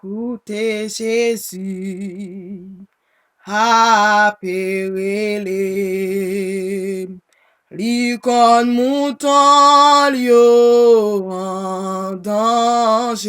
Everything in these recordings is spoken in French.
Écoutez Jésus, appelez-les, li kon mouton yo en danger,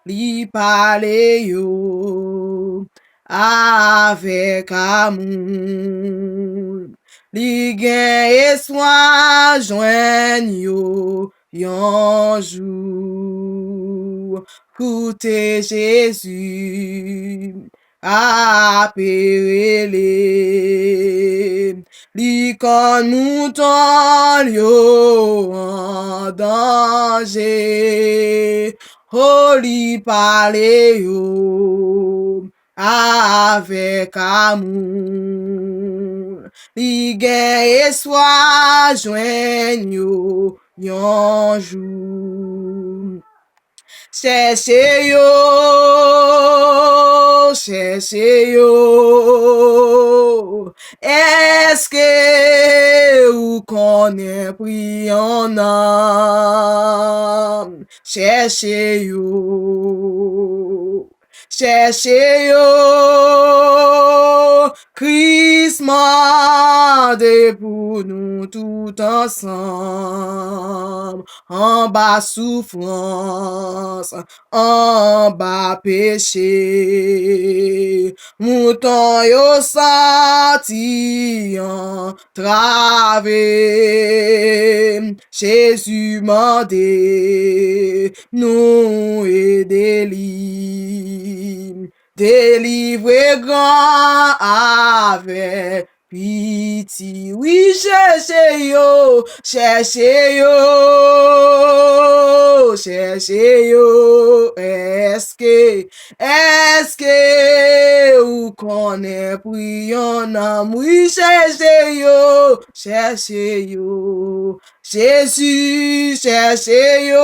li pale yo avec amour, li gen espoir joine yo yon jour. Écoutez Jésus, appelez-les, li kon mouton yo en danger, oh li pale yo avec amour, li gen espoir joine yo yon jour. Cherchez yo, est-ce que vous connaissez pris en âme? Cherchez yo, Christ m'a pour nous tout ensemble, en bas souffrance, en bas péché, mouton yo senti en travé, Jésus m'a dit, nous aider délivrer grand avec pitié. Oui, cherchez yo, est-ce que vous connaissez prions âme? Oui, cherchez yo, Jésus, cherchez yo,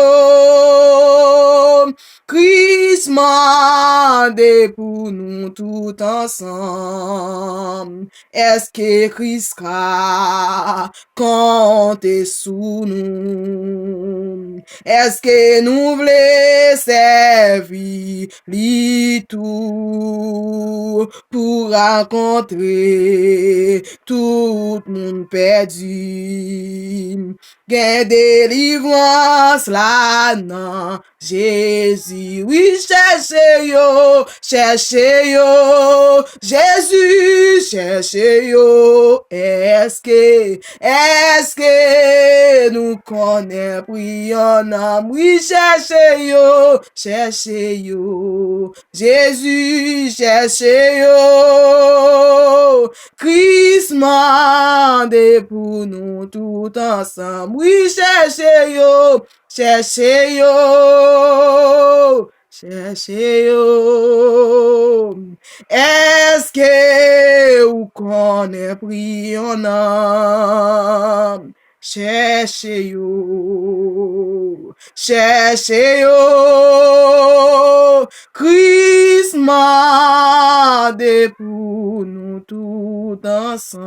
Christ m'a pour nous tout ensemble. Est-ce que Christ a compté sous nous? Est-ce que nous voulons servir lui tout pour rencontrer tout le monde perdu? Gain délivrance là, non, Jésus, oui, cherchez yo, Jésus, cherchez yo, est-ce que nous connaissons, prions âme, oui, cherchez yo, Jésus, cherchez yo, Christ mande pour nous tout ensemble, oui, cherchez yo, est-ce que vous connaissez prions âme? Cherchez yo, Christ m'a pour nous tout ensemble.